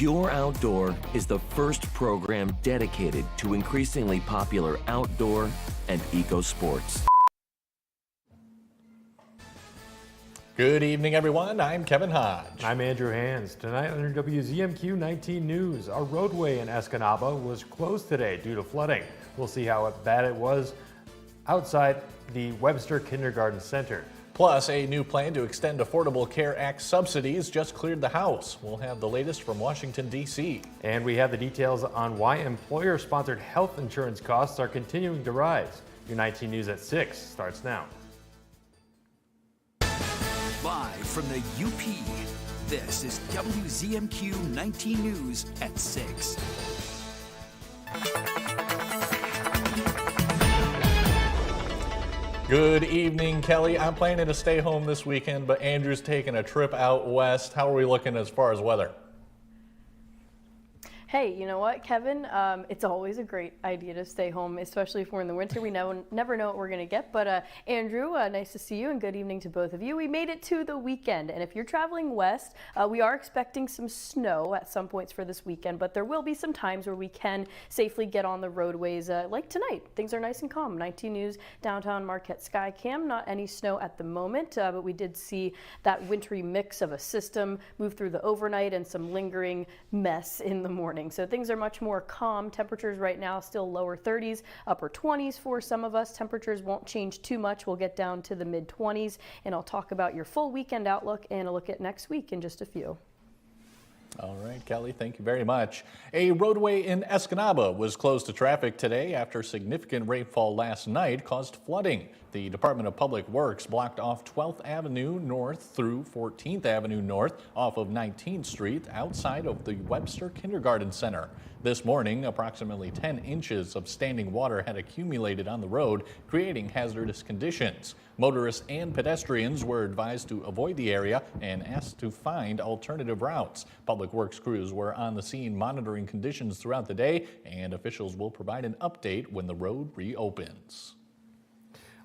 Pure Outdoor is the first program dedicated to increasingly popular outdoor and eco sports. Good evening, everyone. I'm Kevin Hodge. I'm Andrew Hands. Tonight on WZMQ 19 News, a roadway in Escanaba was closed today due to flooding. We'll see how bad it was outside the Webster Kindergarten Center. Plus, a new plan to extend Affordable Care Act subsidies just cleared the House. We'll have the latest from Washington, D.C. And we have the details on why employer-sponsored health insurance costs are continuing to rise. Your 19 News at 6 starts now. Live from the UP, this is WZMQ 19 News at 6. Good evening, Kelly. I'm planning to stay home this weekend, but Andrew's taking a trip out west. How are we looking as far as weather? Hey, you know what, Kevin? It's always a great idea to stay home, especially if we're in the winter. We never know what we're going to get. But Andrew, nice to see you, and good evening to both of you. We made it to the weekend, and if you're traveling west, we are expecting some snow at some points for this weekend, but there will be some times where we can safely get on the roadways, like tonight. Things are nice and calm. 19 News, downtown Marquette Skycam, not any snow at the moment, but we did see that wintry mix of a system move through the overnight and some lingering mess in the morning. So things are much more calm. Temperatures right now still lower 30s, upper 20s for some of us. Temperatures won't change too much. We'll get down to the mid 20s, and I'll talk about your full weekend outlook and a look at next week in just a few. All right, Kelly, thank you very much. A roadway in Escanaba was closed to traffic today after significant rainfall last night caused flooding. The Department of Public Works blocked off 12th Avenue North through 14th Avenue North off of 19th Street outside of the Webster Kindergarten Center. This morning, approximately 10 inches of standing water had accumulated on the road, creating hazardous conditions. Motorists and pedestrians were advised to avoid the area and asked to find alternative routes. Public Works crews were on the scene monitoring conditions throughout the day, and officials will provide an update when the road reopens.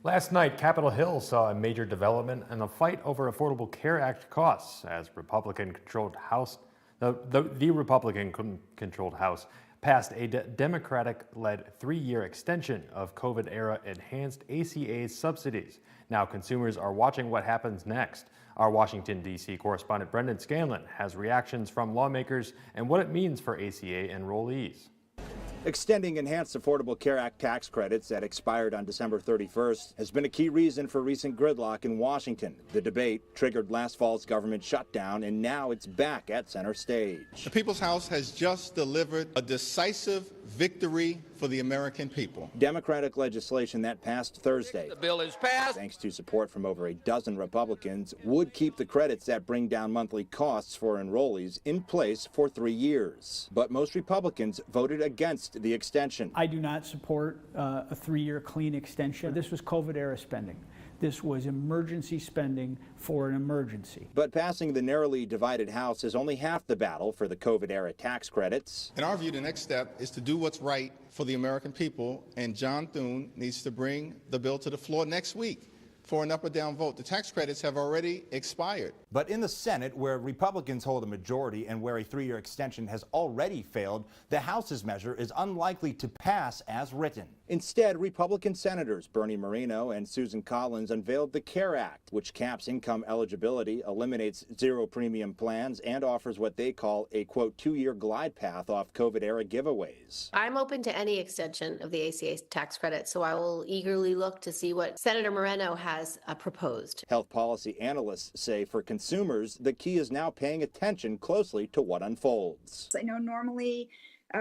Last night, Capitol Hill saw a major development in the fight over Affordable Care Act costs as Republican-controlled House, the Republican-controlled House passed a Democratic-led 3-year extension of COVID-era enhanced ACA subsidies. Now consumers are watching what happens next. Our Washington, D.C. correspondent Brendan Scanlon has reactions from lawmakers and what it means for ACA enrollees. Extending Enhanced Affordable Care Act tax credits that expired on December 31st has been a key reason for recent gridlock in Washington. The debate triggered last fall's government shutdown, and now it's back at center stage. The People's House has just delivered a decisive victory for the American people. Democratic legislation that passed Thursday, the bill is passed, thanks to support from over a dozen Republicans, would keep the credits that bring down monthly costs for enrollees in place for 3 years. But most Republicans voted against the extension. I do not support a 3-year clean extension. This was COVID-era spending. This was emergency spending for an emergency. But passing the narrowly divided House is only half the battle for the COVID-era tax credits. In our view, the next step is to do what's right for the American people, and John Thune needs to bring the bill to the floor next week for an up or down vote. The tax credits have already expired. But in the Senate, where Republicans hold a majority and where a 3-year extension has already failed, the House's measure is unlikely to pass as written. Instead, Republican Senators Bernie Moreno and Susan Collins unveiled the CARE Act, which caps income eligibility, eliminates zero premium plans, and offers what they call a, quote, 2-year glide path off COVID-era giveaways. I'm open to any extension of the ACA tax credit, so I will eagerly look to see what Senator Moreno has proposed. Health policy analysts say for consumers, the key is now paying attention closely to what unfolds. I know normally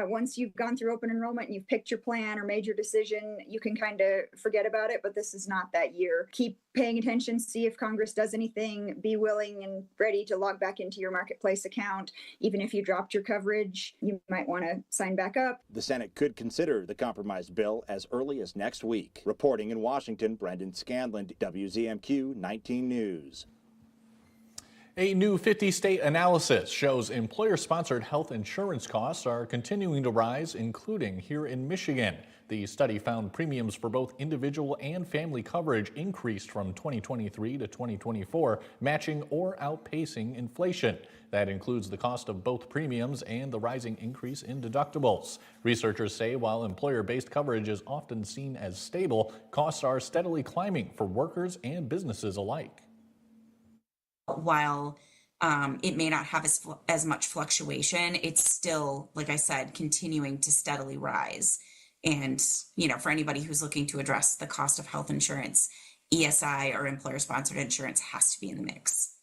once you've gone through open enrollment and you've picked your plan or made your decision, you can kind of forget about it, but this is not that year. Keep paying attention, see if Congress does anything, be willing and ready to log back into your Marketplace account. Even if you dropped your coverage, you might want to sign back up. The Senate could consider the compromise bill as early as next week. Reporting in Washington, Brendan Scanlon, WZMQ 19 News. A new 50-state analysis shows employer-sponsored health insurance costs are continuing to rise, including here in Michigan. The study found premiums for both individual and family coverage increased from 2023 to 2024, matching or outpacing inflation. That includes the cost of both premiums and the rising increase in deductibles. Researchers say while employer-based coverage is often seen as stable, costs are steadily climbing for workers and businesses alike. While it may not have as much fluctuation, it's still, like I said, continuing to steadily rise. And, for anybody who's looking to address the cost of health insurance, ESI or employer-sponsored insurance has to be in the mix.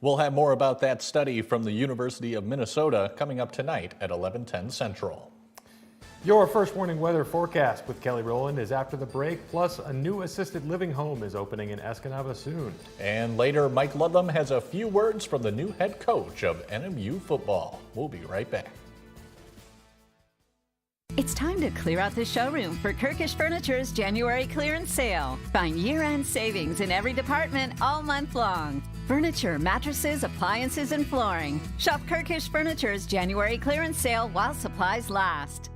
We'll have more about that study from the University of Minnesota coming up tonight at 11:10 Central. Your first warning weather forecast with Kelly Rowland is after the break, plus a new assisted living home is opening in Escanaba soon. And later, Mike Ludlam has a few words from the new head coach of NMU football. We'll be right back. It's time to clear out the showroom for Kirkish Furniture's January clearance sale. Find year-end savings in every department all month long. Furniture, mattresses, appliances, and flooring. Shop Kirkish Furniture's January clearance sale while supplies last.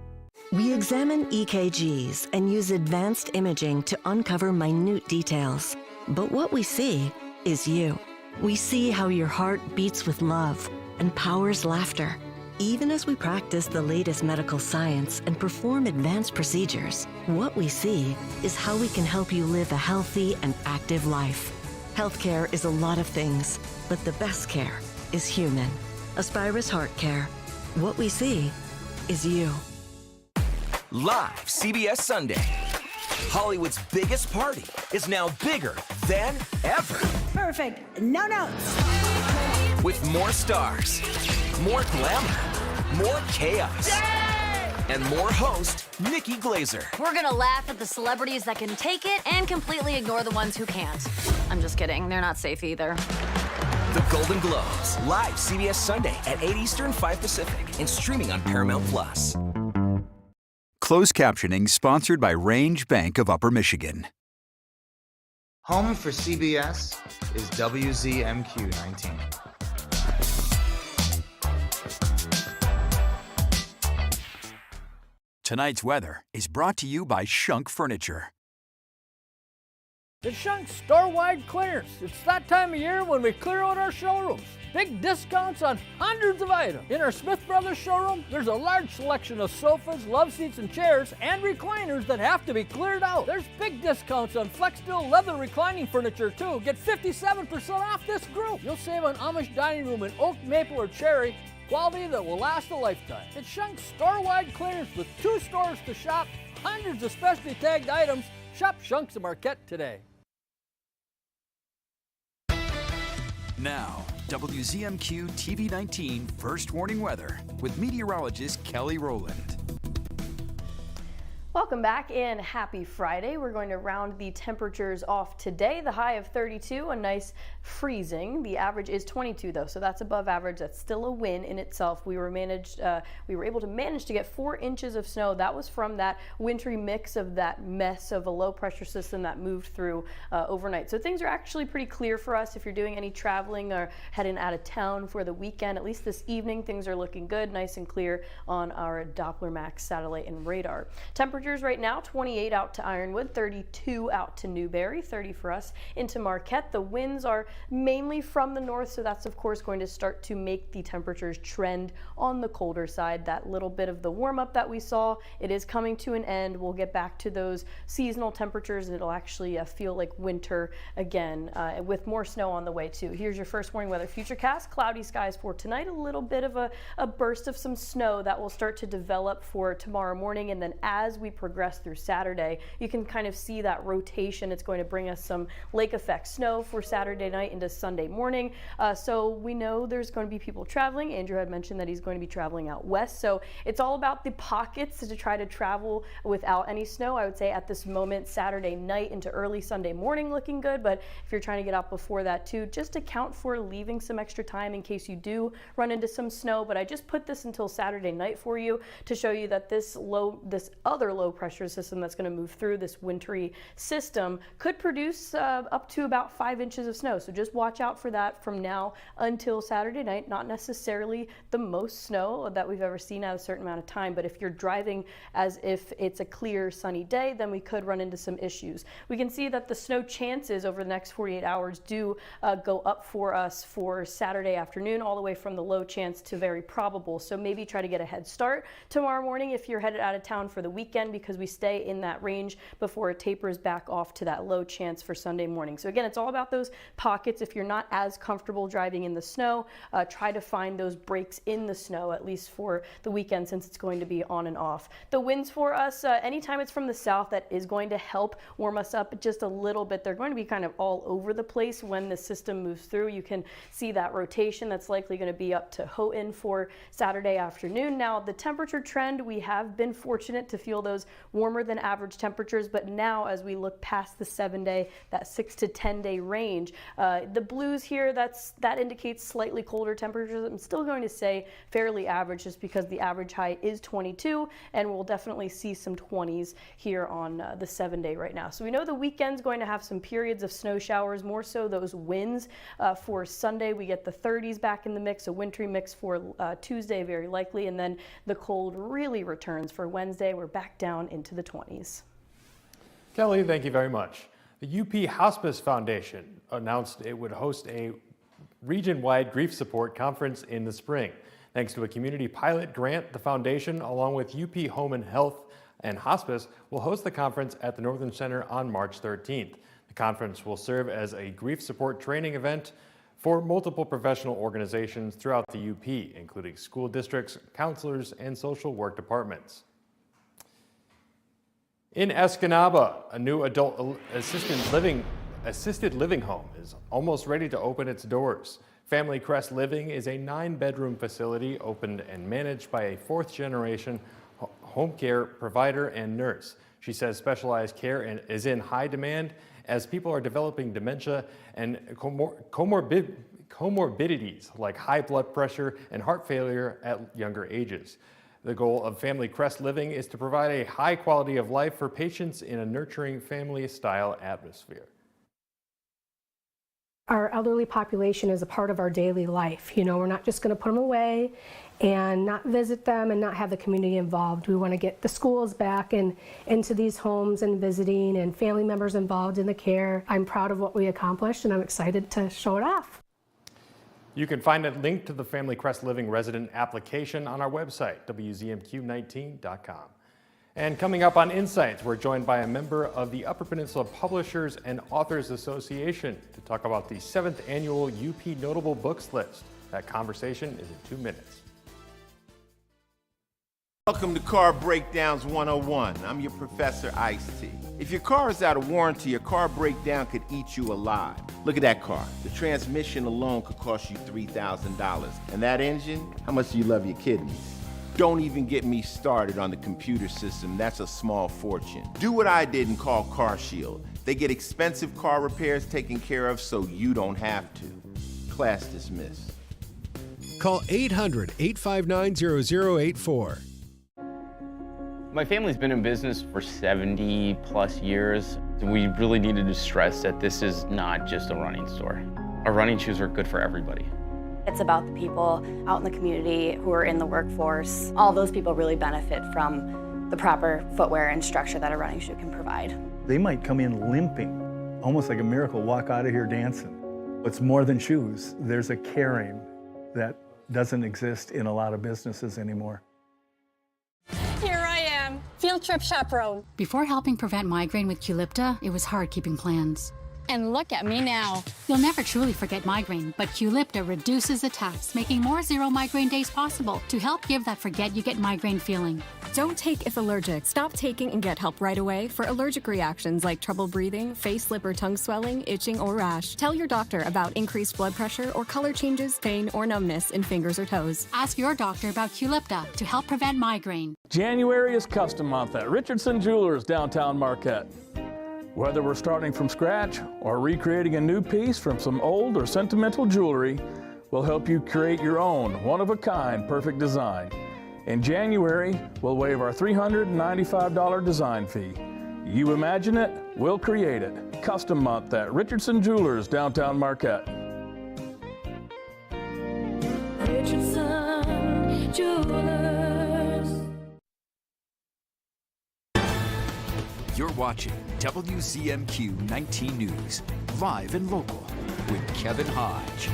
We examine EKGs and use advanced imaging to uncover minute details. But what we see is you. We see how your heart beats with love and powers laughter. Even as we practice the latest medical science and perform advanced procedures, what we see is how we can help you live a healthy and active life. Healthcare is a lot of things, but the best care is human. Aspirus Heart Care. What we see is you. Live CBS Sunday. Hollywood's biggest party is now bigger than ever. Perfect. No notes. With more stars, more glamour, more chaos, and more host Nikki Glazer. We're gonna laugh at the celebrities that can take it and completely ignore the ones who can't. I'm just kidding. They're not safe either. The Golden Globes, live CBS Sunday at 8 Eastern, 5 Pacific, and streaming on Paramount+. Closed captioning sponsored by Range Bank of Upper Michigan. Home for CBS is WZMQ 19. Tonight's weather is brought to you by Shunk Furniture. It's Shunk's store-wide clearance. It's that time of year when we clear out our showrooms. Big discounts on hundreds of items. In our Smith Brothers showroom, there's a large selection of sofas, love seats, and chairs, and recliners that have to be cleared out. There's big discounts on Flexsteel leather reclining furniture, too. Get 57% off this group. You'll save on Amish dining room in oak, maple, or cherry. Quality that will last a lifetime. It's Shunk's store-wide clearance with 2 stores to shop, hundreds of specially tagged items. Shop Shunk's of Marquette today. Now, WZMQ TV 19 First Warning Weather with meteorologist Kelly Rowland. Welcome back and happy Friday. We're going to round the temperatures off today. The high of 32, a nice freezing. The average is 22 though, so that's above average. That's still a win in itself. We were able to manage to get 4 inches of snow. That was from that wintry mix of that mess of a low pressure system that moved through overnight. So things are actually pretty clear for us if you're doing any traveling or heading out of town for the weekend. At least this evening, things are looking good, nice and clear on our Doppler Max satellite and radar. Temperatures right now, 28 out to Ironwood, 32 out to Newberry, 30 for us into Marquette. The winds are mainly from the north, so that's of course going to start to make the temperatures trend on the colder side. That little bit of the warm up that we saw, it is coming to an end. We'll get back to those seasonal temperatures and it'll actually feel like winter again with more snow on the way too. Here's your first warning weather futurecast. Cloudy skies for tonight, a little bit of a burst of some snow that will start to develop for tomorrow morning, and then as we progress through Saturday, you can kind of see that rotation. It's going to bring us some lake effect snow for Saturday night into Sunday morning. So we know there's going to be people traveling. Andrew had mentioned that he's going to be traveling out west. So it's all about the pockets to try to travel without any snow. I would say at this moment, Saturday night into early Sunday morning looking good. But if you're trying to get out before that too, just account for leaving some extra time in case you do run into some snow. But I just put this until Saturday night for you to show you that this other low low pressure system that's going to move through this wintry system could produce up to about 5 inches of snow. So just watch out for that from now until Saturday night. Not necessarily the most snow that we've ever seen at a certain amount of time, but if you're driving as if it's a clear sunny day, then we could run into some issues. We can see that the snow chances over the next 48 hours do go up for us for Saturday afternoon, all the way from the low chance to very probable. So maybe try to get a head start tomorrow morning if you're headed out of town for the weekend, because we stay in that range before it tapers back off to that low chance for Sunday morning. So again, it's all about those pockets. If you're not as comfortable driving in the snow, try to find those breaks in the snow, at least for the weekend, since it's going to be on and off. The winds for us, anytime it's from the south, that is going to help warm us up just a little bit. They're going to be kind of all over the place when the system moves through. You can see that rotation that's likely going to be up to Houghton for Saturday afternoon. Now, the temperature trend, we have been fortunate to feel those warmer than average temperatures, but now as we look past the 7-day, that 6 to 10 day range, the blues here, that indicates slightly colder temperatures. I'm still going to say fairly average, just because the average high is 22, and we'll definitely see some 20s here on the 7-day right now. So we know the weekend's going to have some periods of snow showers, more so those winds. For Sunday, we get the 30s back in the mix, a wintry mix for Tuesday, very likely, and then the cold really returns for Wednesday. We're back down into the 20s. Kelly, thank you very much. The UP Hospice Foundation announced it would host a region-wide grief support conference in the spring. Thanks to a community pilot grant, the foundation, along with UP Home and Health and Hospice, will host the conference at the Northern Center on March 13th. The conference will serve as a grief support training event for multiple professional organizations throughout the UP, including school districts, counselors, and social work departments. In Escanaba, a new adult assisted living home is almost ready to open its doors. Family Crest Living is a 9-bedroom facility opened and managed by a 4th-generation home care provider and nurse. She says specialized care is in high demand as people are developing dementia and comorbidities like high blood pressure and heart failure at younger ages. The goal of Family Crest Living is to provide a high quality of life for patients in a nurturing family-style atmosphere. Our elderly population is a part of our daily life. You know, we're not just going to put them away and not visit them and not have the community involved. We want to get the schools back and into these homes and visiting and family members involved in the care. I'm proud of what we accomplished and I'm excited to show it off. You can find a link to the Family Crest Living resident application on our website, WZMQ19.com. And coming up on Insights, we're joined by a member of the Upper Peninsula Publishers and Authors Association to talk about the 7th annual UP Notable Books list. That conversation is in 2 minutes. Welcome to Car Breakdowns 101. I'm your Professor Ice-T. If your car is out of warranty, a car breakdown could eat you alive. Look at that car. The transmission alone could cost you $3,000. And that engine? How much do you love your kidneys? Don't even get me started on the computer system. That's a small fortune. Do what I did and call Car Shield. They get expensive car repairs taken care of so you don't have to. Class dismissed. Call 800-859-0084. My family's been in business for 70 plus years. We really needed to stress that this is not just a running store. Our running shoes are good for everybody. It's about the people out in the community who are in the workforce. All those people really benefit from the proper footwear and structure that a running shoe can provide. They might come in limping, almost like a miracle, walk out of here dancing. It's more than shoes. There's a caring that doesn't exist in a lot of businesses anymore. Here I am, field trip chaperone. Before helping prevent migraine with Qulipta, it was hard keeping plans. And look at me now. You'll never truly forget migraine, but Qulipta reduces attacks, making more zero migraine days possible to help give that forget you get migraine feeling. Don't take if allergic. Stop taking and get help right away for allergic reactions like trouble breathing, face, lip, or tongue swelling, itching, or rash. Tell your doctor about increased blood pressure or color changes, pain, or numbness in fingers or toes. Ask your doctor about Qulipta to help prevent migraine. January is Custom Month at Richardson Jewelers, downtown Marquette. Whether we're starting from scratch or recreating a new piece from some old or sentimental jewelry, we'll help you create your own one-of-a-kind perfect design. In January, we'll waive our $395 design fee. You imagine it, we'll create it. Custom month at Richardson Jewelers, downtown Marquette. Richardson Jewelers. You're watching WZMQ 19 News, live and local, with Kevin Hodge.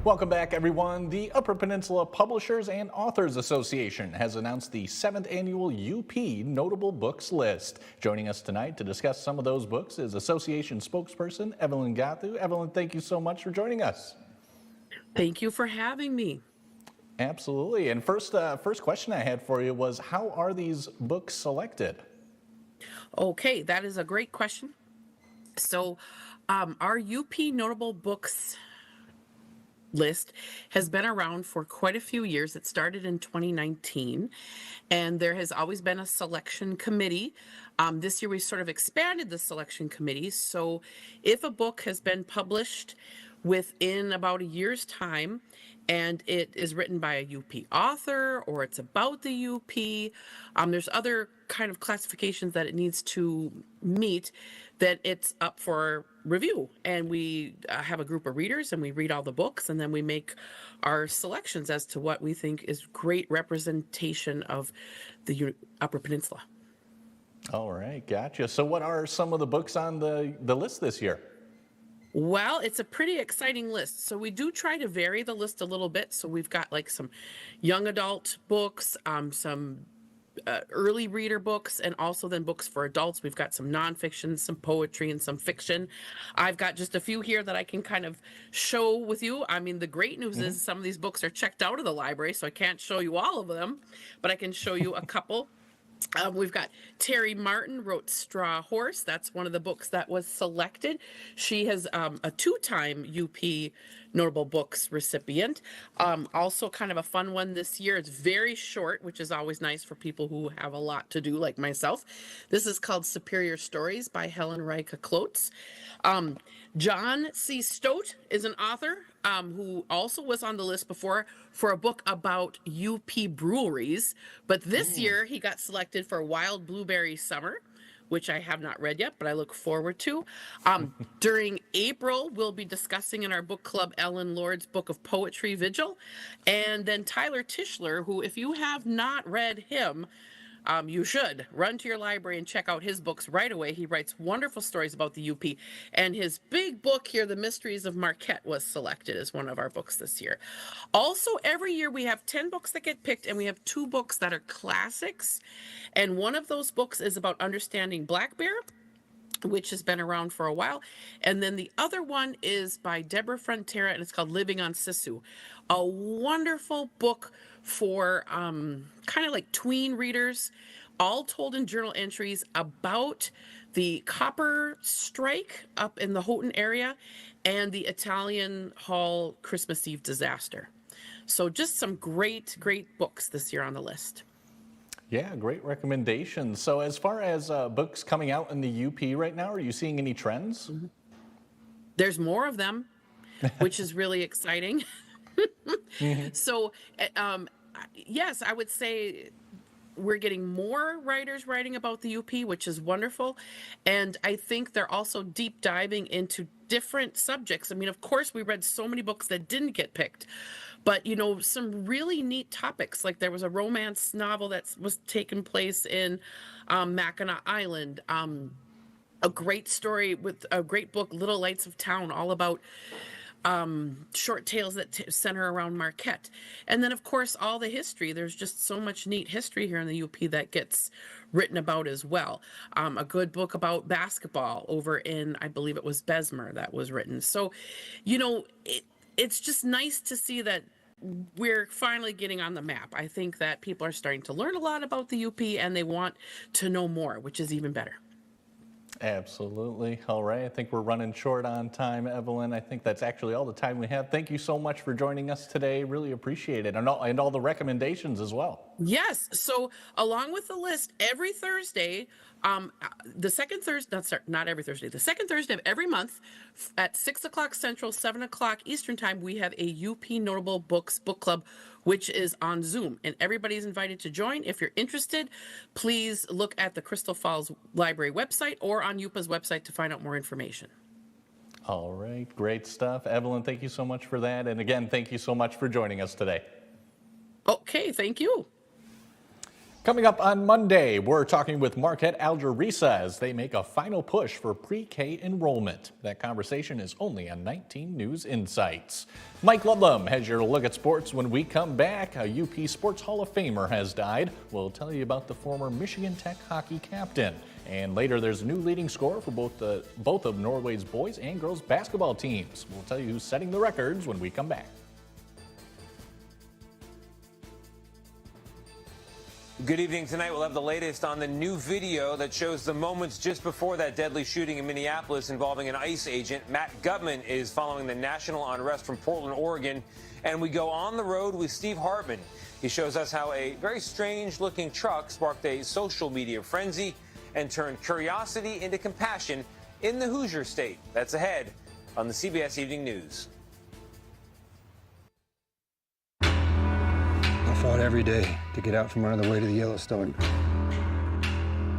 Welcome back, everyone. The Upper Peninsula Publishers and Authors Association has announced the 7th annual UP Notable Books list. Joining us tonight to discuss some of those books is association spokesperson Evelyn Gathu. Evelyn, thank you so much for joining us. Thank you for having me. Absolutely. And first question I had for you was, how are these books selected? Okay, that is a great question. So our UP Notable Books list has been around for quite a few years. It started in 2019, and there has always been a selection committee. This year we sort of expanded the selection committee. So if a book has been published within about a year's time, and it is written by a UP author, or it's about the UP, there's other kind of classifications that it needs to meet, that it's up for review. And we have a group of readers, and we read all the books, and then we make our selections as to what we think is great representation of the Upper Peninsula. All right, gotcha. So what are some of the books on the list this year? Well, it's a pretty exciting list. So we do try to vary the list a little bit. So we've got like some young adult books, some early reader books, and also then books for adults. We've got some nonfiction, some poetry, and some fiction. I've got just a few here that I can kind of show with you. I mean, the great news is some of these books are checked out of the library, so I can't show you all of them, but I can show you a couple. We've got Terry Martin wrote Straw Horse. That's one of the books that was selected. She has a two-time UP Notable Books recipient. Also kind of a fun one this year. It's very short, which is always nice for people who have a lot to do like myself. This is called Superior Stories by Helen Rika Klotz. John C. Stote is an author who also was on the list before for a book about UP breweries. But this year he got selected for Wild Blueberry Summer, which I have not read yet, but I look forward to. During April, we'll be discussing in our book club Ellen Lord's book of poetry, Vigil. And then Tyler Tischler, who, if you have not read him, you should run to your library and check out his books right away. He writes wonderful stories about the UP. And his big book here, The Mysteries of Marquette, was selected as one of our books this year. Also, every year we have 10 books that get picked, and we have 2 books that are classics. And one of those books is about understanding Black Bear, which has been around for a while. And then the other one is by Deborah Frontera, and it's called Living on Sisu. A wonderful book for kind of like tween readers, all told in journal entries about the copper strike up in the Houghton area and the Italian Hall Christmas Eve disaster. So just some great, great books this year on the list. Yeah, great recommendations. So as far as books coming out in the UP right now, are you seeing any trends? There's more of them, which is really exciting. So, yes, I would say we're getting more writers writing about the UP, which is wonderful. And I think they're also deep diving into different subjects. I mean, of course, we read so many books that didn't get picked, but, you know, some really neat topics. Like there was a romance novel that was taking place in Mackinac Island. A great story with a great book, Little Lights of Town, all about short tales that center around Marquette. And then, of course, all the history. There's just so much neat history here in the UP that gets written about as well. A good book about basketball over in, I believe it was Bessemer, that was written. So, you know, it's just nice to see that we're finally getting on the map. I think that people are starting to learn a lot about the UP, and they want to know more, which is even better. Absolutely. All right. I think we're running short on time, Evelyn. I think that's actually all the time we have. Thank you so much for joining us today. Really appreciate it. And all the recommendations as well. Yes. So along with the list, every Thursday, the second Thursday, not every Thursday, the second Thursday of every month at 6 o'clock Central, 7 o'clock Eastern time, we have a UP Notable Books Book Club, which is on Zoom. And everybody's invited to join. If you're interested, please look at the Crystal Falls Library website or on UPA's website to find out more information. All right. Great stuff. Evelyn, thank you so much for that. And again, thank you so much for joining us today. Okay. Thank you. Coming up on Monday, we're talking with Marquette Algerisa as they make a final push for pre-K enrollment. That conversation is only on 19 News Insights. Mike Ludlam has your look at sports. When we come back, a UP Sports Hall of Famer has died. We'll tell you about the former Michigan Tech hockey captain. And later, there's a new leading scorer for both of Norway's boys and girls basketball teams. We'll tell you who's setting the records when we come back. Good evening. Tonight we'll have the latest on the new video that shows the moments just before that deadly shooting in Minneapolis involving an ICE agent. Matt Gutman is following the national unrest from Portland, Oregon. And we go on the road with Steve Hartman. He shows us how a very strange-looking truck sparked a social media frenzy and turned curiosity into compassion in the Hoosier State. That's ahead on the CBS Evening News. I fought every day to get out from under the weight of the Yellowstone.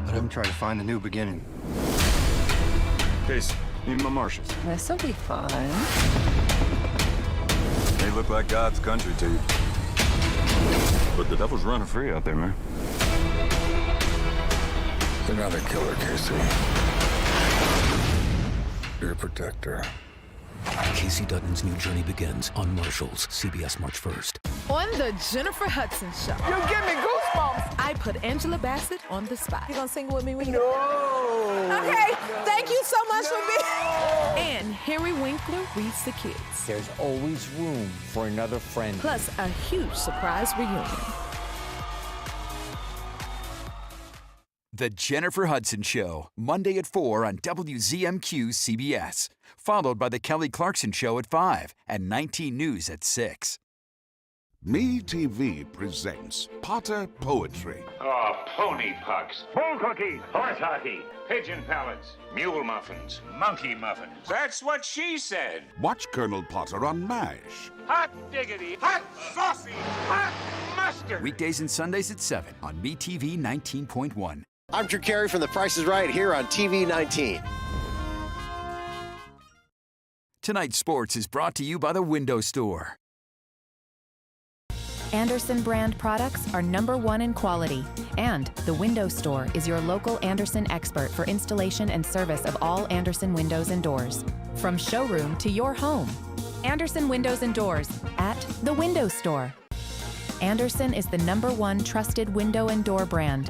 But I'm trying to find a new beginning. Case, need my marshals. This'll be fun. They look like God's country to you. But the devil's running free out there, man. You're not a killer, Casey. You're a protector. Casey Dutton's new journey begins on Marshals, CBS March 1st. On the Jennifer Hudson Show. You give me goosebumps. I put Angela Bassett on the spot. You gonna sing with me? No. Okay, thank you so much for being. And Harry Winkler reads the kids. There's always room for another friend. Plus a huge surprise reunion. The Jennifer Hudson Show, Monday at 4 on WZMQ CBS. Followed by The Kelly Clarkson Show at 5 and 19 News at 6. MeTV presents Potter Poetry. Oh, pony pucks, bull cookies, horse hockey, pigeon pellets, mule muffins, monkey muffins. That's what she said. Watch Colonel Potter on MASH. Hot diggity, hot saucy, hot mustard. Weekdays and Sundays at 7 on MeTV 19.1. I'm Drew Carey from The Price is Right here on TV 19. Tonight's sports is brought to you by the Window Store. Andersen brand products are #1 in quality, and the Window Store is your local Andersen expert for installation and service of all Andersen windows and doors. From showroom to your home. Andersen Windows and Doors at the Window Store. Andersen is the #1 trusted window and door brand.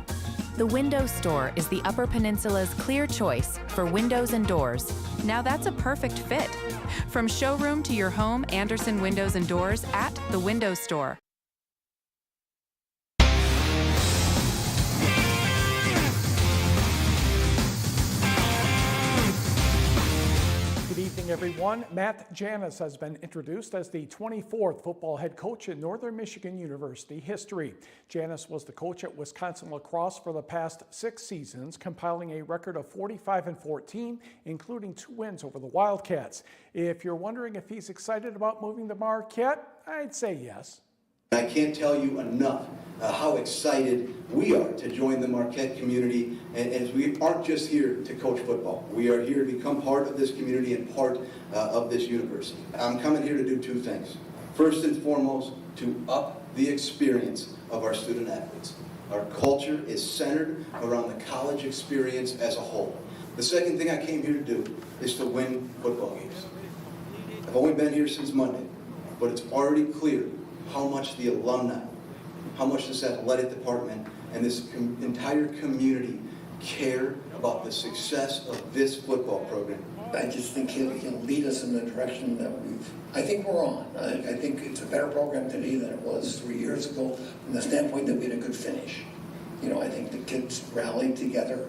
The Window Store is the Upper Peninsula's clear choice for windows and doors. Now that's a perfect fit. From showroom to your home, Andersen Windows and Doors at the Window Store. Good evening, everyone. Matt Janis has been introduced as the 24th football head coach in Northern Michigan University history. Janis was the coach at Wisconsin lacrosse for the past 6 seasons, compiling a record of 45-14, including 2 wins over the Wildcats. If you're wondering if he's excited about moving to Marquette, I'd say yes. I can't tell you enough how excited we are to join the Marquette community, and as we aren't just here to coach football. We are here to become part of this community and part of this university. I'm coming here to do 2 things. First and foremost, to up the experience of our student athletes. Our culture is centered around the college experience as a whole. The second thing I came here to do is to win football games. I've only been here since Monday, but it's already clear how much the alumni, how much this athletic department and this entire community care about the success of this football program. I just think he'll lead us in the direction that I think we're on. I think it's a better program today than it was 3 years ago from the standpoint that we had a good finish. You know, I think the kids rallied together.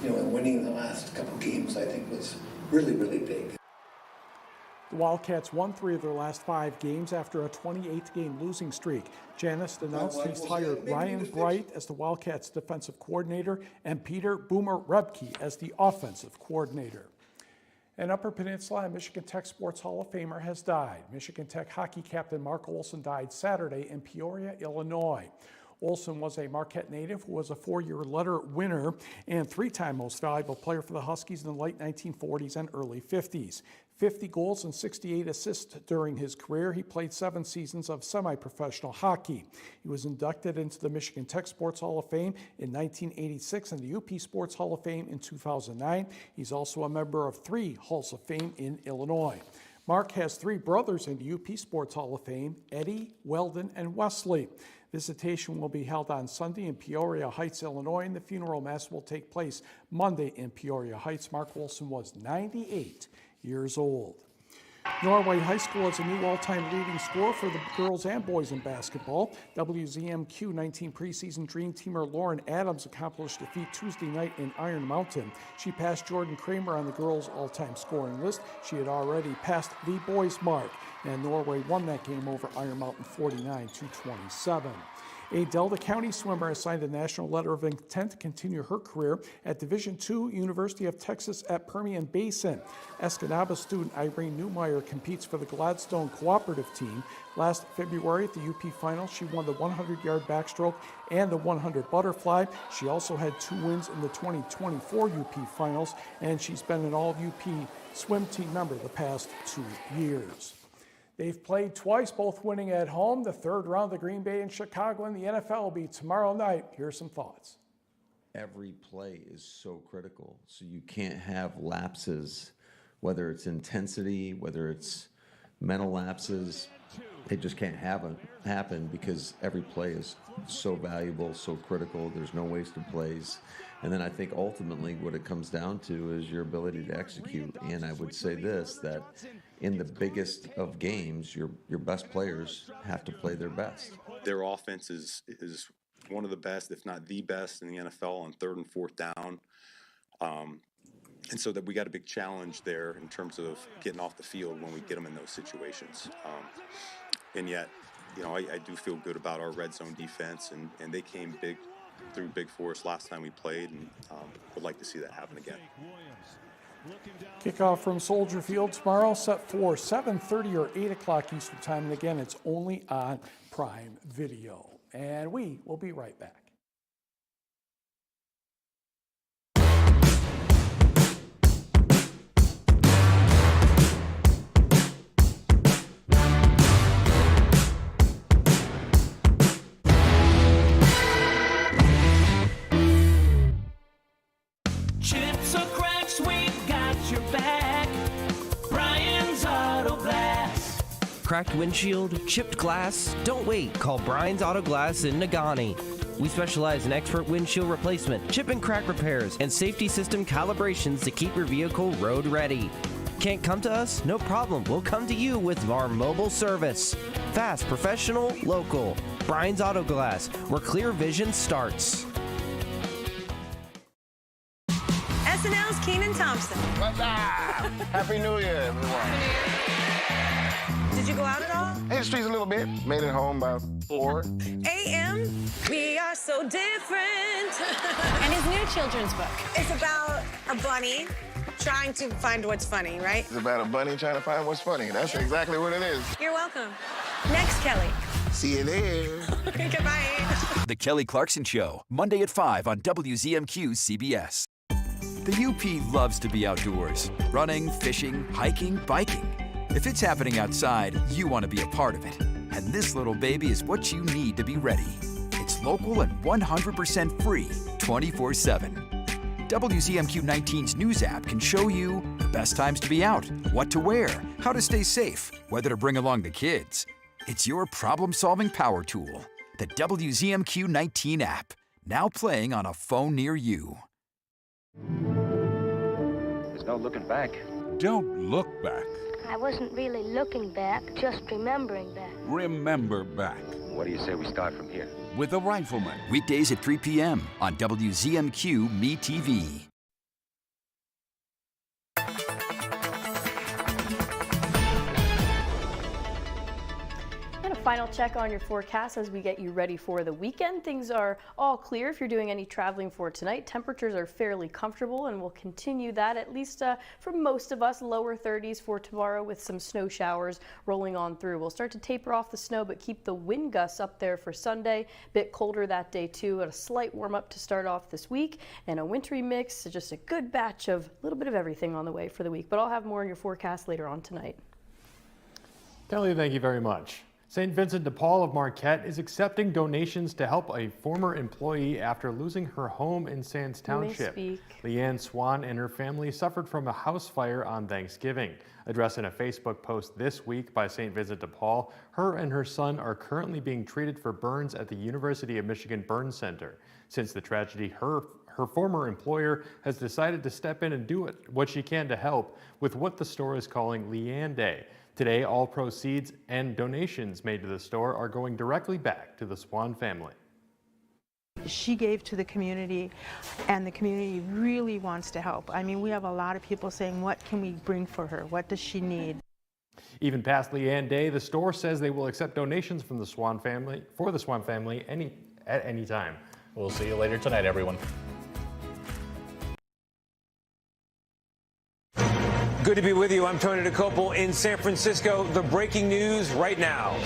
and winning the last couple games, I think, was really, really big. The Wildcats won 3 of their last 5 games after a 28-game losing streak. Janis announced he's hired Ryan Bright as the Wildcats defensive coordinator and Peter Boomer Rebke as the offensive coordinator. An Upper Peninsula and Michigan Tech Sports Hall of Famer has died. Michigan Tech hockey captain Mark Olson died Saturday in Peoria, Illinois. Olson was a Marquette native who was a 4-year letter winner and 3-time most valuable player for the Huskies in the late 1940s and early 50s. 50 goals and 68 assists during his career. He played 7 seasons of semi-professional hockey. He was inducted into the Michigan Tech Sports Hall of Fame in 1986 and the UP Sports Hall of Fame in 2009. He's also a member of 3 Halls of Fame in Illinois. Mark has 3 brothers in the UP Sports Hall of Fame, Eddie, Weldon, and Wesley. Visitation will be held on Sunday in Peoria Heights, Illinois, and the funeral mass will take place Monday in Peoria Heights. Mark Olson was 98 years old. Norway High School has a new all-time leading scorer for the girls and boys in basketball. WZMQ 19 preseason dream teamer Lauren Adams accomplished a feat Tuesday night in Iron Mountain. She passed Jordan Kramer on the girls' all-time scoring list. She had already passed the boys' mark, and Norway won that game over Iron Mountain 49-27. A Delta County swimmer has signed a national letter of intent to continue her career at Division II, University of Texas at Permian Basin. Escanaba student Irene Newmeyer competes for the Gladstone Cooperative Team. Last February at the UP Finals, she won the 100-yard backstroke and the 100 butterfly. She also had 2 wins in the 2024 UP Finals, and she's been an all-UP swim team member the past 2 years. They've played twice, both winning at home. The 3rd round of Green Bay and Chicago in the NFL will be tomorrow night. Here's some thoughts. Every play is so critical, so you can't have lapses, whether it's intensity, whether it's mental lapses. They just can't happen because every play is so valuable, so critical. There's no wasted plays. And then I think ultimately what it comes down to is your ability to execute. And I would say this, that in the biggest of games, your best players have to play their best. Their offense is one of the best, if not the best, in the NFL on 3rd and 4th down. And so that we got a big challenge there in terms of getting off the field when we get them in those situations. And yet, I do feel good about our red zone defense, and they came through big for us last time we played, and would like to see that happen again. Kickoff from Soldier Field tomorrow, set for 7:30 or 8 o'clock Eastern Time. And again, it's only on Prime Video. And we will be right back. Chips or cracks, we got your back. Brian's Auto Glass. Cracked windshield, chipped glass? Don't wait. Call Brian's Auto Glass in Nagani. We specialize in expert windshield replacement, chip and crack repairs, and safety system calibrations to keep your vehicle road ready. Can't come to us? No problem. We'll come to you with our mobile service. Fast, professional, local. Brian's Auto Glass, where clear vision starts. SNL's Kenan Thompson. What's up? Happy New Year, everyone. Did you go out at all? Hit the streets a little bit. Made it home by 4 a.m. We are so different. And his new children's book. It's about a bunny trying to find what's funny, right? It's about a bunny trying to find what's funny. That's exactly what it is. You're welcome. Next, Kelly. See you there. Goodbye. The Kelly Clarkson Show, Monday at 5 on WZMQ CBS. The UP loves to be outdoors. Running, fishing, hiking, biking. If it's happening outside, you want to be a part of it. And this little baby is what you need to be ready. It's local and 100% free, 24/7. WZMQ 19's news app can show you the best times to be out, what to wear, how to stay safe, whether to bring along the kids. It's your problem-solving power tool, the WZMQ 19 app, now playing on a phone near you. There's no looking back. Don't look back. I wasn't really looking back, just remembering back. Remember back. What do you say we start from here? With a Rifleman. Weekdays at 3 p.m. on WZMQ Me TV. Final check on your forecast as we get you ready for the weekend. Things are all clear if you're doing any traveling for tonight. Temperatures are fairly comfortable and will continue that at least for most of us. Lower 30s for tomorrow with some snow showers rolling on through. We'll start to taper off the snow but keep the wind gusts up there for Sunday. Bit colder that day too, and a slight warm up to start off this week and a wintry mix. Just a good batch of a little bit of everything on the way for the week. But I'll have more in your forecast later on tonight. Kelly, thank you very much. St. Vincent de Paul of Marquette is accepting donations to help a former employee after losing her home in Sands Township. Leanne Swan and her family suffered from a house fire on Thanksgiving. Addressed in a Facebook post this week by St. Vincent de Paul, her and her son are currently being treated for burns at the University of Michigan Burn Center. Since the tragedy, her former employer has decided to step in and do what she can to help with what the store is calling Leanne Day. Today, all proceeds and donations made to the store are going directly back to the Swan family. She gave to the community, and the community really wants to help. I mean, we have a lot of people saying, what can we bring for her? What does she need? Even past Leanne Day, the store says they will accept donations from the Swan family at any time. We'll see you later tonight, everyone. Good to be with you. I'm Tony DeCopel in San Francisco. The breaking news right now.